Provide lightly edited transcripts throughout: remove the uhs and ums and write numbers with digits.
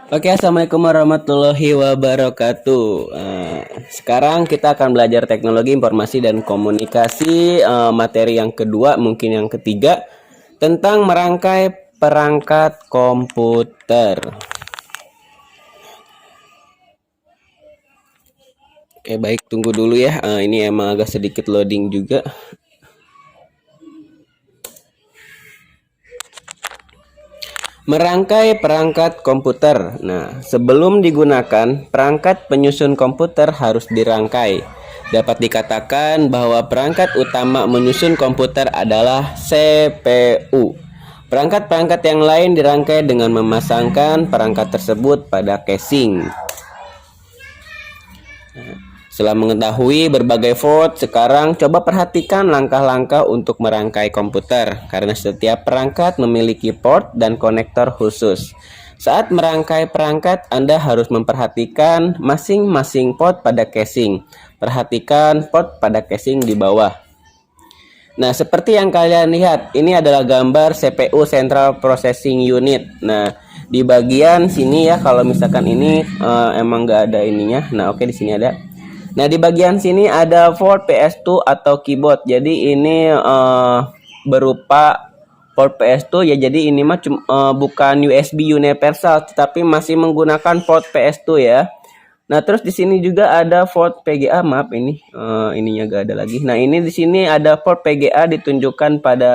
Oke, assalamualaikum warahmatullahi wabarakatuh. Sekarang kita akan belajar teknologi informasi dan komunikasi, materi yang kedua, mungkin yang ketiga, tentang merangkai perangkat komputer. Oke, baik, tunggu dulu ya. Ini emang agak sedikit loading juga. Merangkai perangkat komputer. Nah, sebelum digunakan, perangkat penyusun komputer harus dirangkai. Dapat dikatakan bahwa perangkat utama menyusun komputer adalah CPU. Perangkat-perangkat yang lain dirangkai dengan memasangkan perangkat tersebut pada casing. Setelah mengetahui berbagai port, sekarang coba perhatikan langkah-langkah untuk merangkai komputer, karena setiap perangkat memiliki port dan konektor khusus. Saat merangkai perangkat, Anda harus memperhatikan masing-masing port pada casing. Perhatikan port pada casing di bawah. Nah, seperti yang kalian lihat, ini adalah gambar CPU Central Processing Unit. Nah, di bagian sini ya, kalau misalkan ini emang nggak ada ininya. Nah, oke, di sini ada. Nah, di bagian sini ada port PS2 atau keyboard. Jadi ini berupa port PS2 ya. Jadi ini mah bukan USB universal, tetapi masih menggunakan port PS2 ya. Nah, terus di sini juga ada port PGA. Maaf, ini ininya gak ada lagi. Nah, ini di sini ada port PGA ditunjukkan pada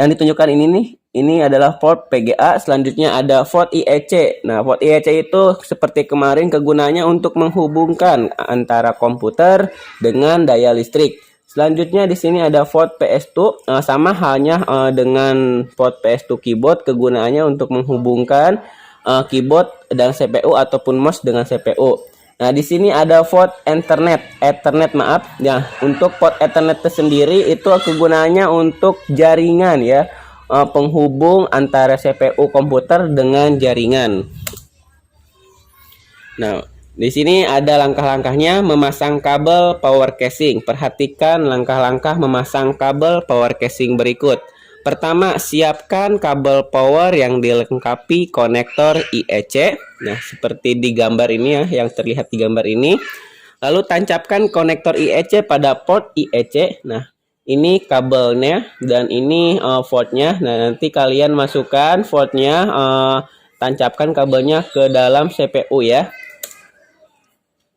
yang ditunjukkan ini nih. Ini adalah port PGA. Selanjutnya ada port IEC. Nah, port IEC itu seperti kemarin kegunaannya untuk menghubungkan antara komputer dengan daya listrik. Selanjutnya di sini ada port PS2, sama halnya dengan port PS2 keyboard, kegunaannya untuk menghubungkan keyboard dan CPU ataupun mouse dengan CPU. Nah, di sini ada port Ethernet maaf. Ya, untuk port Ethernet sendiri itu kegunaannya untuk jaringan ya. Penghubung antara CPU komputer dengan jaringan. Nah, di sini ada langkah-langkahnya memasang kabel power casing. Perhatikan langkah-langkah memasang kabel power casing berikut. Pertama, siapkan kabel power yang dilengkapi konektor IEC. Nah, seperti di gambar ini ya, yang terlihat di gambar ini. Lalu tancapkan konektor IEC pada port IEC. Nah, ini kabelnya dan ini portnya. Nah, nanti kalian masukkan portnya, tancapkan kabelnya ke dalam CPU ya.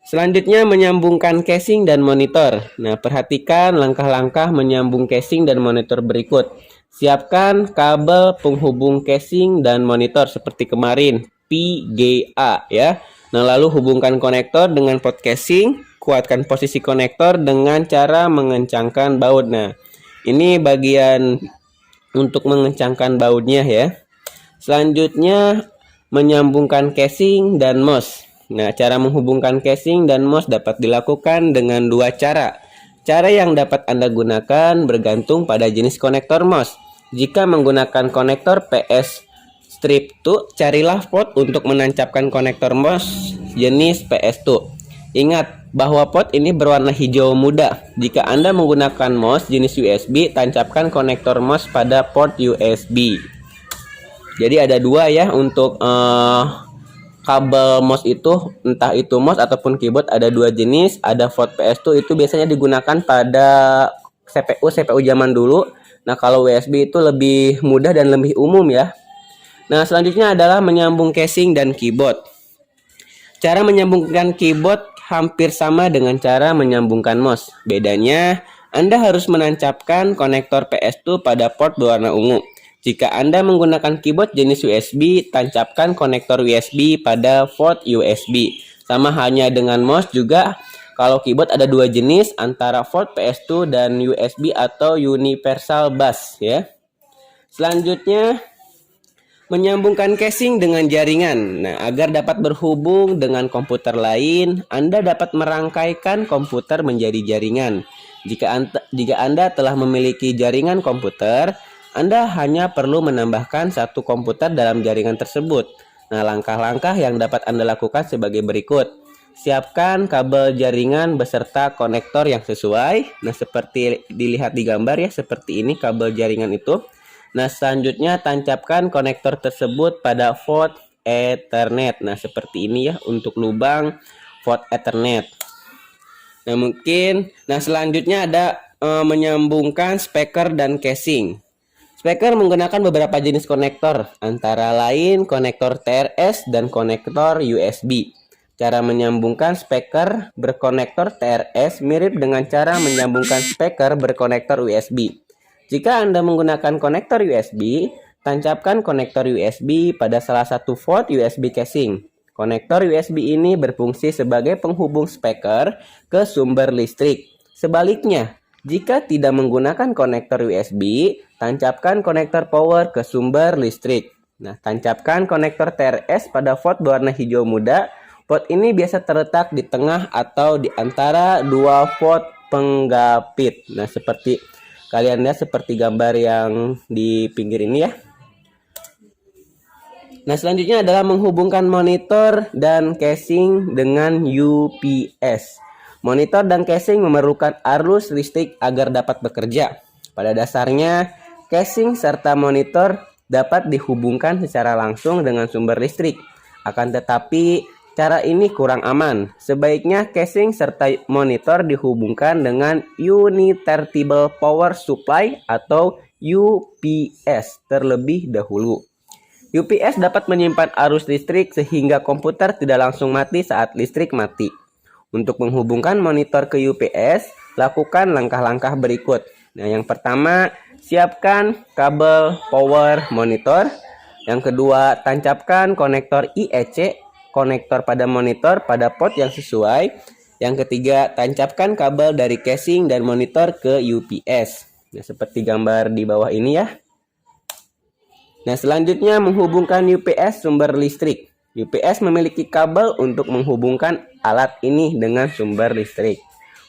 Selanjutnya menyambungkan casing dan monitor. Nah, perhatikan langkah-langkah menyambung casing dan monitor berikut. Siapkan kabel penghubung casing dan monitor seperti kemarin, PGA ya. Nah, lalu hubungkan konektor dengan port casing, kuatkan posisi konektor dengan cara mengencangkan baut. Nah, ini bagian untuk mengencangkan bautnya ya. Selanjutnya menyambungkan casing dan mouse. Nah, cara menghubungkan casing dan mouse dapat dilakukan dengan dua cara. Cara yang dapat Anda gunakan bergantung pada jenis konektor mouse. Jika menggunakan konektor PS strip 2, carilah port untuk menancapkan konektor mouse jenis PS2. Ingat bahwa port ini berwarna hijau muda. Jika Anda menggunakan mouse jenis USB, tancapkan konektor mouse pada port USB. Jadi ada dua ya untuk kabel mouse itu, entah itu mouse ataupun keyboard, ada dua jenis. Ada port PS2 itu biasanya digunakan pada CPU zaman dulu. Nah, kalau USB itu lebih mudah dan lebih umum ya. Nah, selanjutnya adalah menyambung casing dan keyboard. Cara menyambungkan keyboard hampir sama dengan cara menyambungkan mouse. Bedanya, Anda harus menancapkan konektor PS2 pada port berwarna ungu. Jika Anda menggunakan keyboard jenis USB, tancapkan konektor USB pada port USB. Sama halnya dengan mouse juga, kalau keyboard ada dua jenis antara port PS2 dan USB atau Universal Bus ya. Selanjutnya menyambungkan casing dengan jaringan. Nah, agar dapat berhubung dengan komputer lain, Anda dapat merangkaikan komputer menjadi jaringan. Jika Anda telah memiliki jaringan komputer, Anda hanya perlu menambahkan satu komputer dalam jaringan tersebut. Nah, langkah-langkah yang dapat Anda lakukan sebagai berikut. Siapkan kabel jaringan beserta konektor yang sesuai. Nah, seperti dilihat di gambar ya, seperti ini kabel jaringan itu. Nah, selanjutnya tancapkan konektor tersebut pada port Ethernet. Nah, seperti ini ya untuk lubang port Ethernet. Nah, selanjutnya ada menyambungkan speaker dan casing. Speaker menggunakan beberapa jenis konektor, antara lain konektor TRS dan konektor USB. Cara menyambungkan speaker berkonektor TRS mirip dengan cara menyambungkan speaker berkonektor USB. Jika Anda menggunakan konektor USB, tancapkan konektor USB pada salah satu port USB casing. Konektor USB ini berfungsi sebagai penghubung speaker ke sumber listrik. Sebaliknya, jika tidak menggunakan konektor USB, tancapkan konektor power ke sumber listrik. Nah, tancapkan konektor TRS pada port berwarna hijau muda. Port ini biasa terletak di tengah atau di antara dua port penggapit. Nah, seperti kalian lihat seperti gambar yang di pinggir ini ya. Nah, selanjutnya adalah menghubungkan monitor dan casing dengan UPS. Monitor dan casing memerlukan arus listrik agar dapat bekerja. Pada dasarnya, casing serta monitor dapat dihubungkan secara langsung dengan sumber listrik. Akan tetapi, cara ini kurang aman. Sebaiknya casing serta monitor dihubungkan dengan Uninterruptible Power Supply atau UPS terlebih dahulu. UPS dapat menyimpan arus listrik sehingga komputer tidak langsung mati saat listrik mati. Untuk menghubungkan monitor ke UPS, lakukan langkah-langkah berikut. Nah, yang pertama, siapkan kabel power monitor. Yang kedua, tancapkan konektor IEC, konektor pada monitor pada port yang sesuai. Yang ketiga, tancapkan kabel dari casing dan monitor ke UPS. Nah, seperti gambar di bawah ini ya. Nah, selanjutnya menghubungkan UPS sumber listrik. UPS memiliki kabel untuk menghubungkan alat ini dengan sumber listrik.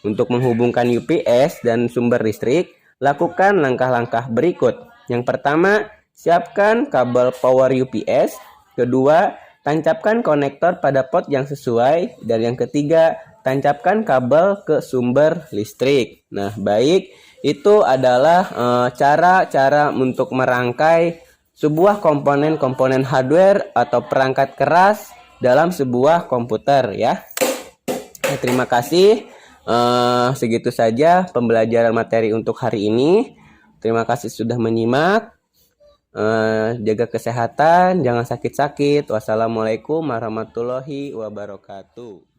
Untuk menghubungkan UPS dan sumber listrik, lakukan langkah-langkah berikut. Yang pertama, siapkan kabel power UPS. Kedua, tancapkan konektor pada port yang sesuai. Dan yang ketiga, tancapkan kabel ke sumber listrik. Nah, baik, itu adalah cara-cara untuk merangkai sebuah komponen-komponen hardware atau perangkat keras dalam sebuah komputer ya. Nah, terima kasih. Segitu saja pembelajaran materi untuk hari ini. Terima kasih sudah menyimak. Jaga kesehatan, jangan sakit-sakit. Wassalamualaikum warahmatullahi wabarakatuh.